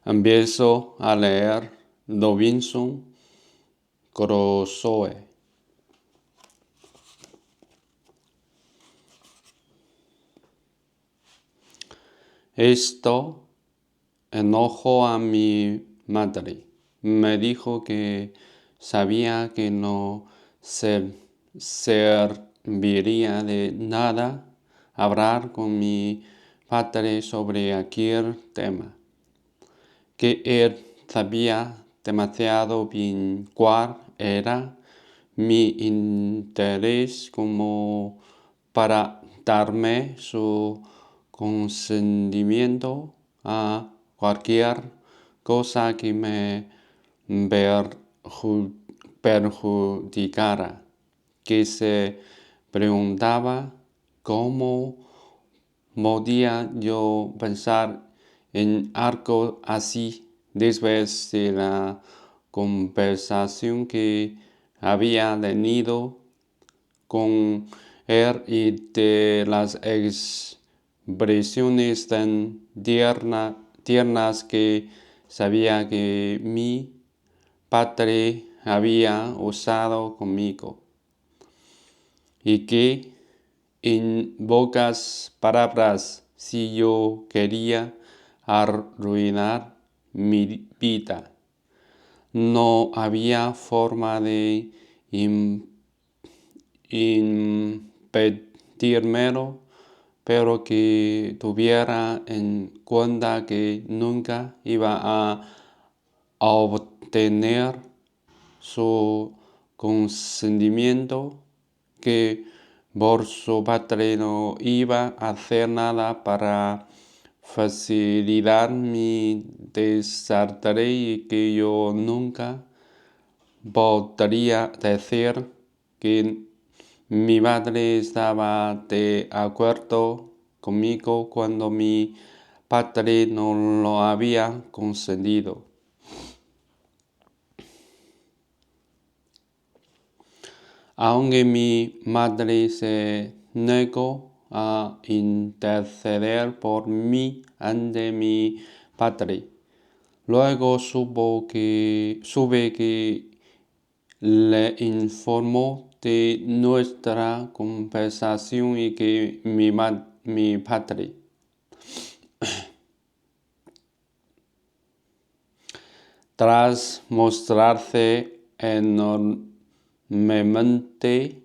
Empiezo a leer Robinson Crusoe. Esto enojó a mi madre. Me dijo que sabía que no serviría de nada hablar con mi padre sobre aquel tema, que él sabía demasiado bien cuál era mi interés como para darme su consentimiento a cualquier cosa que me perjudicara, que se preguntaba cómo podía yo pensar en algo así después de la conversación que había tenido con él y de las expresiones tan tiernas que sabía que mi padre había usado conmigo, y que, en pocas palabras, si yo quería arruinar mi vida, no había forma de impedírmelo, pero que tuviera en cuenta que nunca iba a obtener su consentimiento, que por su padre no iba a hacer nada para facilitar mi desastre, y que yo nunca podría decir que mi madre estaba de acuerdo conmigo cuando mi padre no lo había consentido. Aunque mi madre se negó a interceder por mí ante mi padre, luego supe que le informó de nuestra conversación y que mi padre, tras mostrarse enormemente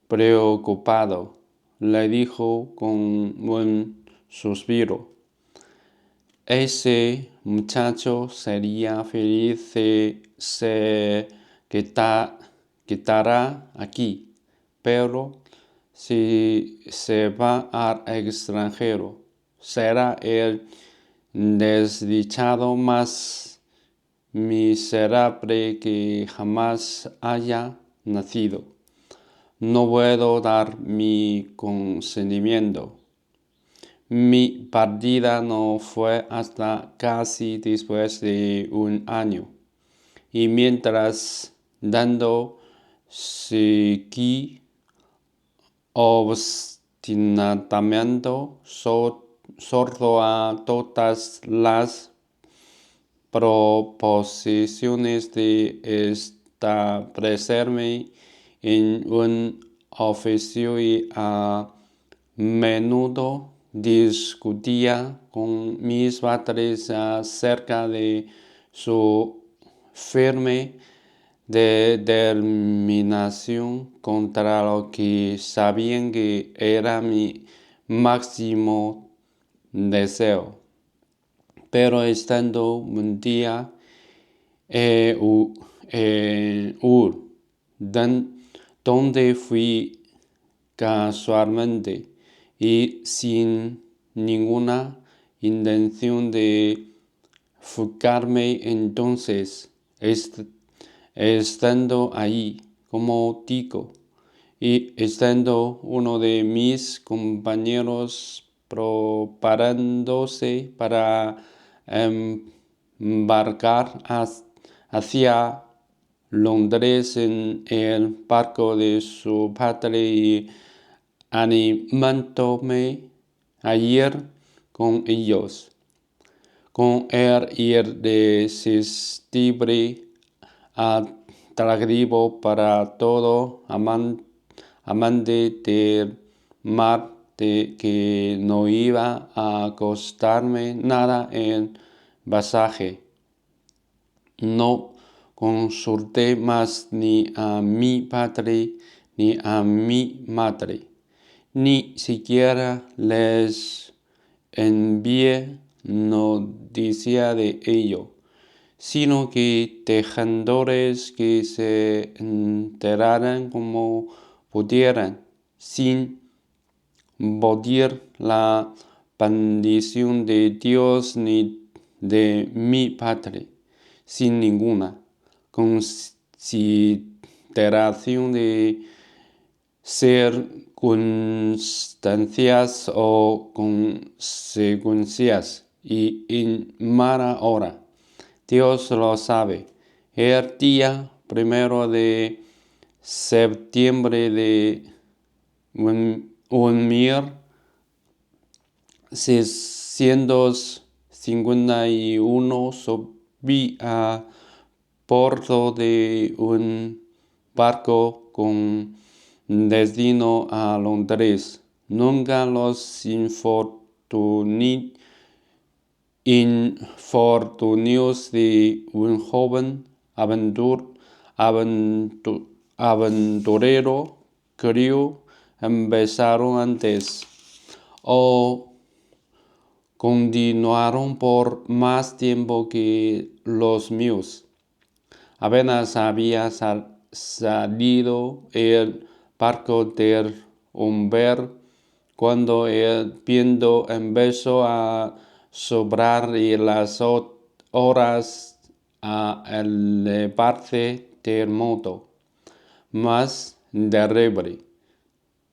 preocupado, le dijo con un suspiro: ese muchacho sería feliz si se quedará aquí, pero si se va al extranjero, será el desdichado más miserable que jamás haya nacido. No puedo dar mi consentimiento. Mi partida no fue hasta casi después de un año, y mientras tanto seguí obstinadamente sordo a todas las proposiciones de establecerme en un oficio, y a menudo discutía con mis padres acerca de su firme determinación contra lo que sabían que era mi máximo deseo. Pero estando un día en Ur, donde fui casualmente y sin ninguna intención de fugarme, entonces, estando allí, como digo, y estando uno de mis compañeros preparándose para embarcar hacia Londres en el barco de su padre, y animándome a ir con ellos, con el irresistible atractivo para todo amante del mar de que no iba a costarme nada el pasaje. No consulté más ni a mi padre ni a mi madre, ni siquiera les envié noticia de ello, sino que dejándoles que se enteraran como pudieran, sin bodir la bendición de Dios ni de mi padre, sin ninguna consideración de circunstancias o consecuencias, y en mala hora. Dios lo sabe. El día 1 de septiembre de 1651 subí a bordo de un barco con destino a Londres. Nunca los infortunios de un joven aventurero creo empezaron antes o continuaron por más tiempo que los míos. Apenas había salido el barco del Humber cuando el viento empezó a soplar y las horas a elevarse del modo más terrible.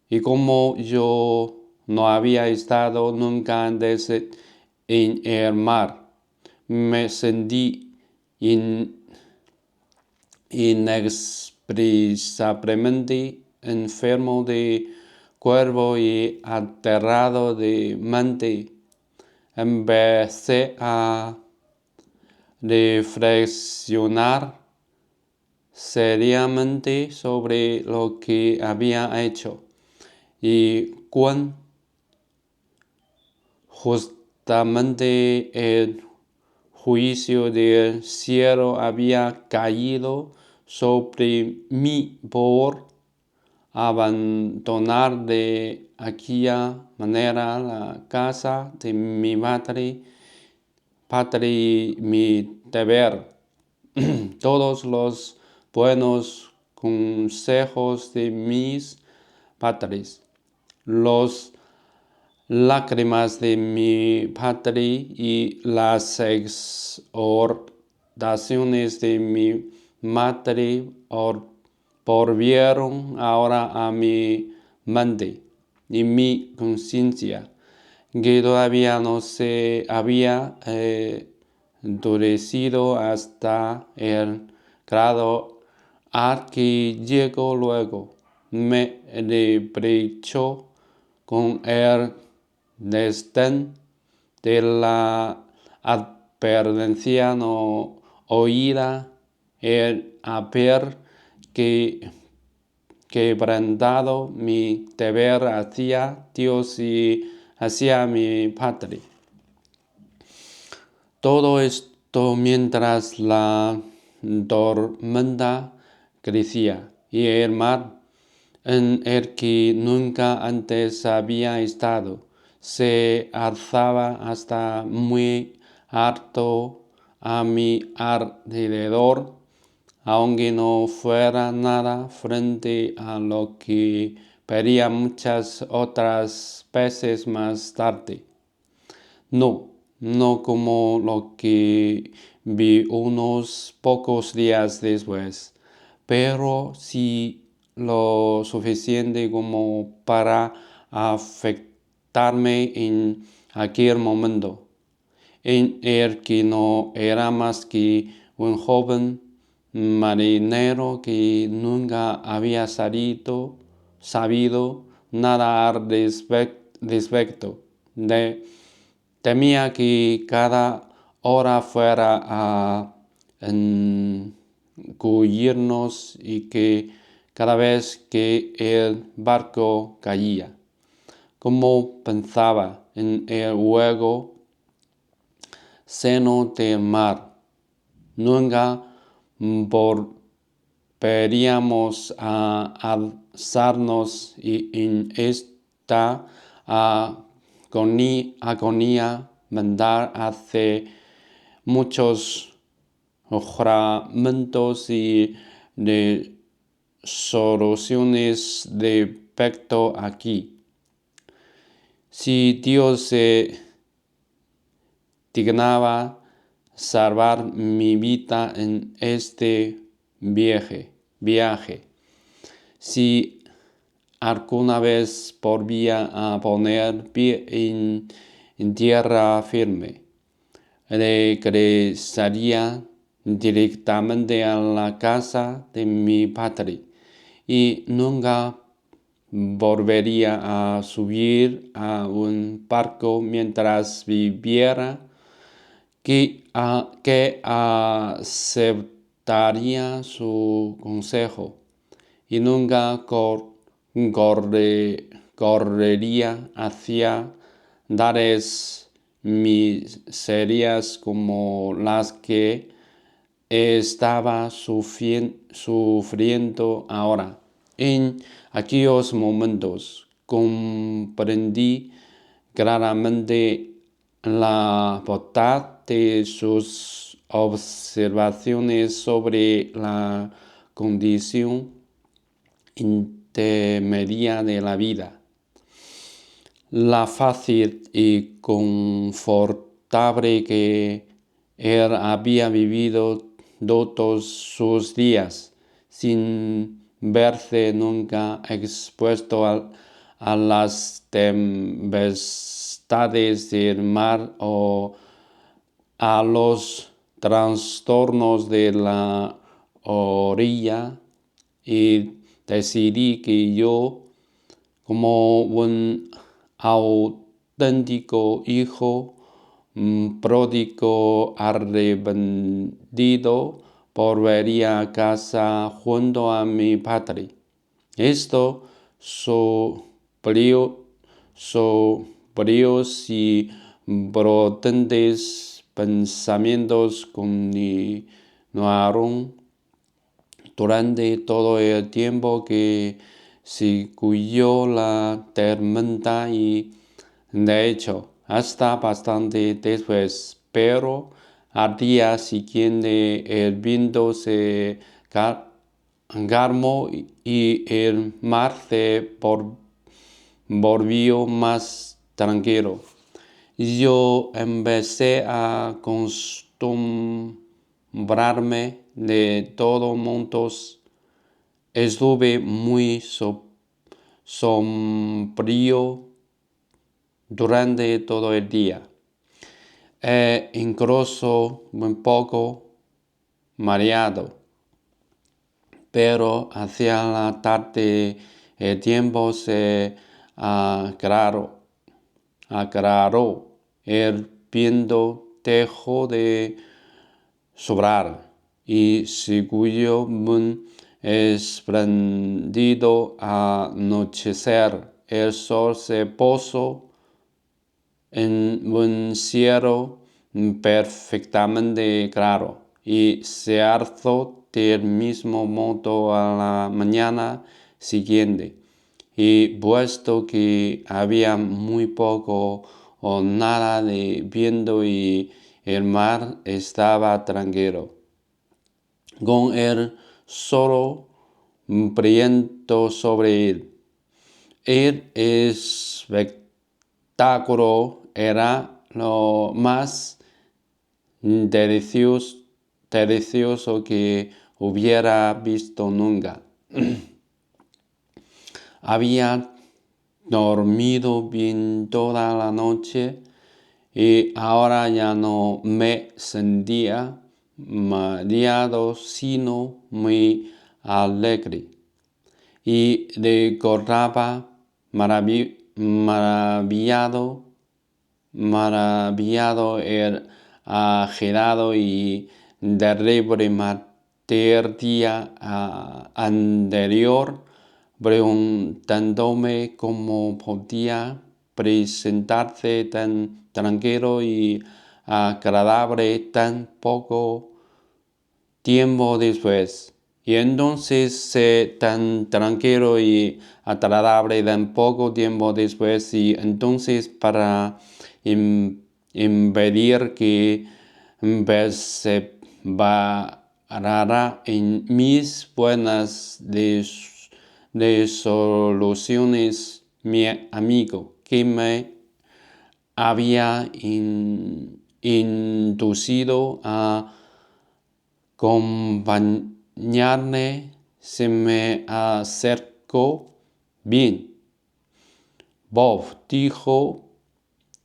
Y como yo no había estado nunca antes en el mar, me sentí inexpresablemente enfermo de cuerpo y aterrado de mente. Empecé a reflexionar seriamente sobre lo que había hecho y cuán justamente el juicio del cielo había caído sobre mí por abandonar de aquella manera la casa de mi padre y mi deber. Todos los buenos consejos de mis padres, las lágrimas de mi padre y las exhortaciones de mi madre volvieron ahora a mi mente y mi conciencia, que todavía no se había endurecido hasta el grado al que llegó luego. Me reprochó con el desdén de la advertencia no oída el haber quebrantado mi deber hacia Dios y hacia mi padre. Todo esto mientras la tormenta crecía y el mar, en el que nunca antes había estado, se alzaba hasta muy alto a mi alrededor, aunque no fuera nada frente a lo que vería muchas otras veces más tarde. No como lo que vi unos pocos días después, pero sí lo suficiente como para afectarme en aquel momento, en el que no era más que un joven marinero que nunca había sabido nada al respecto. Temía que cada hora fuera a engullirnos y que cada vez que el barco caía, como pensaba en el hueco seno del mar, nunca volveríamos a alzarnos en esta agonía mental hace muchos juramentos y resoluciones de pacto aquí. Si Dios se dignaba salvar mi vida en este viaje, si alguna vez volvía a poner pie en tierra firme, regresaría directamente a la casa de mi padre y nunca volvería a subir a un barco mientras viviera, que aceptaría su consejo y nunca correría hacia dares miserias como las que estaba sufriendo ahora. En aquellos momentos comprendí claramente la bondad de sus observaciones sobre la condición intermedia de la vida. La fácil y confortable que él había vivido todos sus días, sin verse nunca expuesto a las tempestades del mar o a los trastornos de la orilla, y decidí que yo, como un auténtico hijo pródigo arrepentido, volvería a casa junto a mi padre. Esto sombríos y potentes pensamientos continuaron durante todo el tiempo que siguió la tormenta y, de hecho, hasta bastante después, pero al día siguiente el viento se calmó y el mar se volvió más tranquilo. Yo empecé a acostumbrarme de todos modos. Estuve muy sombrío durante todo el día, incluso un poco mareado, pero hacia la tarde el tiempo se aclaró. El viento dejó de soplar y siguió un espléndido anochecer. El sol se puso en un cielo perfectamente claro y se alzó del mismo modo a la mañana siguiente. Y puesto que había muy poco o nada de viento y el mar estaba tranquilo, con el sol brillando sobre él, el espectáculo era lo más delicioso que hubiera visto nunca. Había dormido bien toda la noche y ahora ya no me sentía mareado, sino muy alegre. Y recordaba maravillado el agitado y terrible materia anterior, preguntándome cómo podía presentarse tan tranquilo y agradable tan poco tiempo después. Y entonces tan tranquilo y agradable tan poco tiempo después. Y entonces para impedir que perseverara en mis buenas resoluciones, mi amigo, que me había inducido a acompañarme, se me acercó. Bien, Bob, dijo,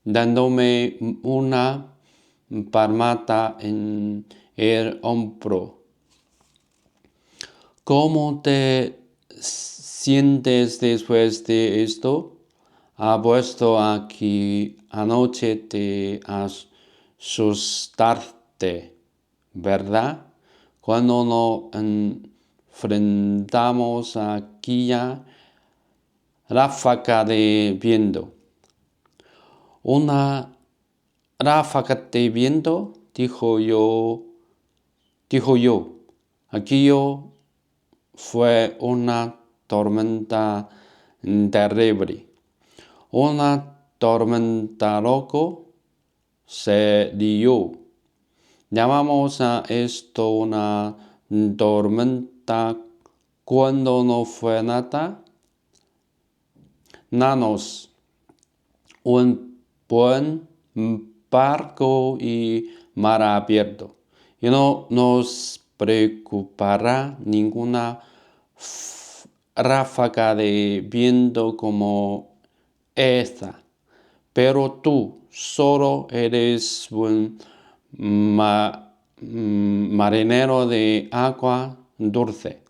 dándome una palmada en el hombro. ¿Cómo te sientes después de esto? Apuesto a que anoche te asustaste, ¿verdad? Cuando nos enfrentamos a aquella ráfaga de viento. Una ráfaga de viento, dijo yo. Aquello fue una tormenta terrible. Una tormenta loco se dio. Llamamos a esto una tormenta cuando no fue nada. Nanos, un buen barco y mar abierto. Y no nos preocupará ninguna ráfaga de viento como esta. Pero tú solo eres un marinero de agua dulce.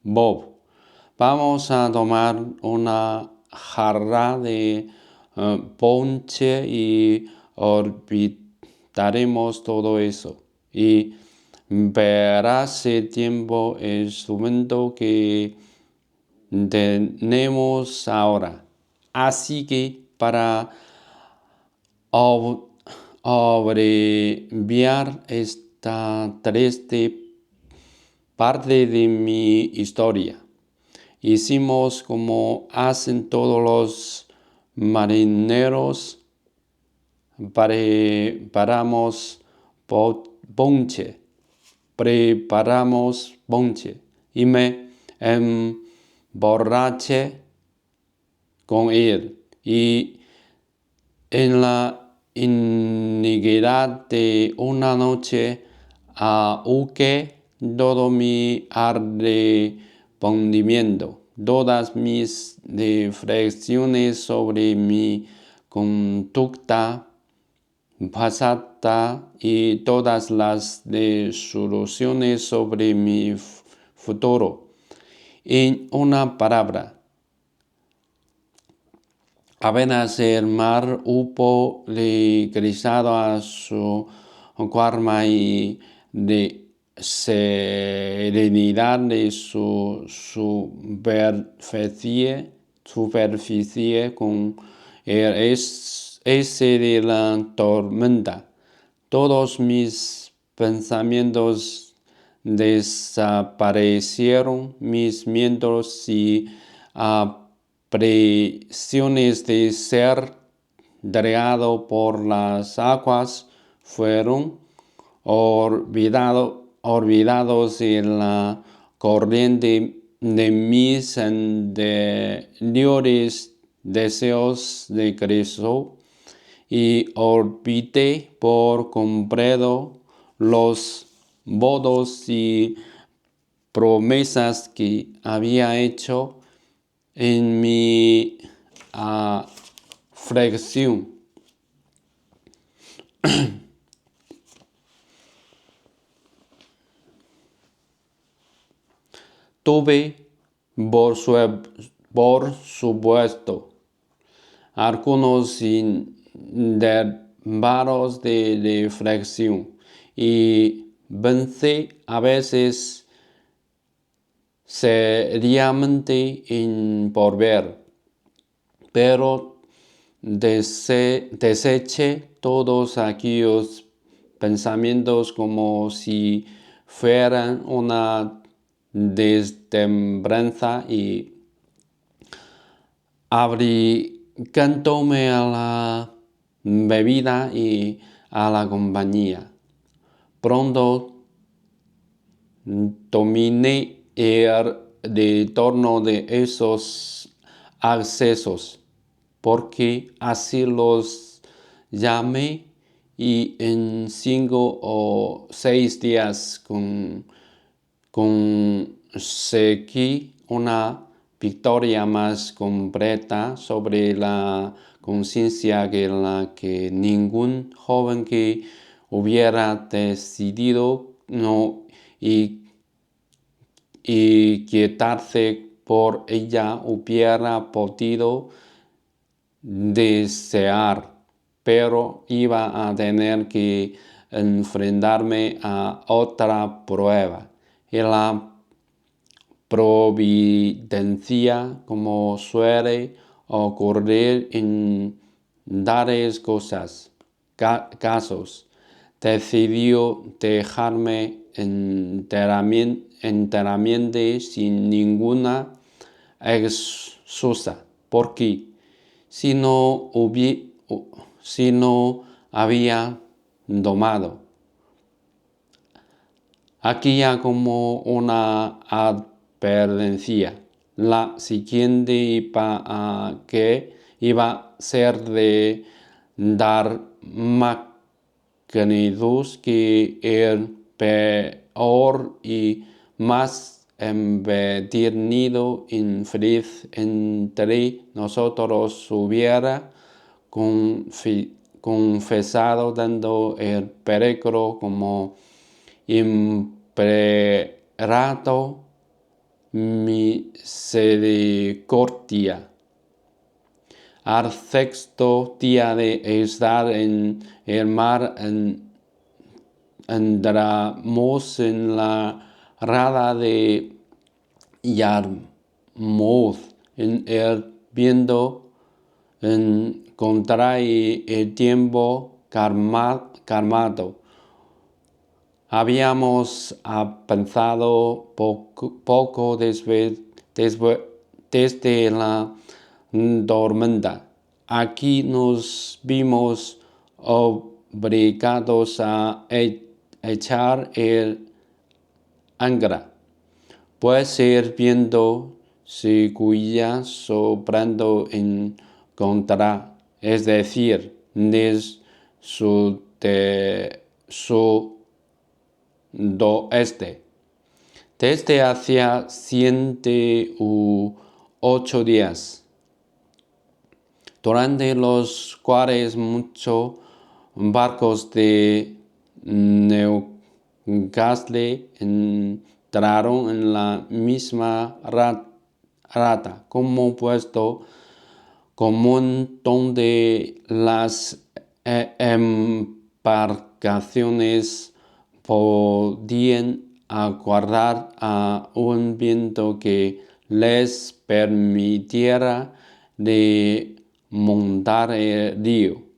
Bob, vamos a tomar una jarra de ponche y olvidaremos todo eso. Y verás el tiempo instrumento que tenemos ahora. Así que para abreviar esta triste parte de mi historia, hicimos como hacen todos los marineros. Preparamos ponche y me emborraché con él. Y en la iniquidad de una noche ahogué todo mi arrepentimiento, todas mis reflexiones sobre mi conducta pasada y todas las resoluciones sobre mi futuro. En una palabra, apenas el mar hubo regresado a su calma y de serenidad de su superficie con el ese de la tormenta. Todos mis pensamientos desaparecieron, mis miedos y presiones de ser dragado por las aguas fueron olvidados en la corriente de mis anteriores deseos de Cristo, y olvidé por completo los votos y promesas que había hecho en mi aflicción. Tuve, por supuesto, algunos varos de flexión y vence a veces seriamente por ver, pero deseche todos aquellos pensamientos como si fueran una destemranza y abrigándome a la bebida y a la compañía. Pronto dominé el retorno de esos accesos, porque así los llamé, y en 5 o 6 días conseguí una victoria más completa sobre la conciencia que la que ningún joven que hubiera decidido no y quietarse por ella hubiera podido desear, pero iba a tener que enfrentarme a otra prueba. Y la providencia, como suele ocurrir en tales casos, decidió dejarme enteramente sin ninguna excusa, porque si no había domado aquella como una advertencia. La siguiente iba a ser de dar magnitud que el peor y más empedernido infeliz entre nosotros hubiera confesado, dando el peligro como imperado misericordia. Al sexto día de estar en el mar, entramos en la rada de Yarmouth. En el viento contra el tiempo calmado. Habíamos avanzado poco desde la tormenta. Aquí nos vimos obligados a echar el ancla, pues el viento seguía soplando en contra, es decir, del sudoeste, desde hacía 108 días, durante los cuales muchos barcos de Newcastle entraron en la misma rata, como puesto común donde las embarcaciones podían aguardar a un viento que les permitiera de montar el río.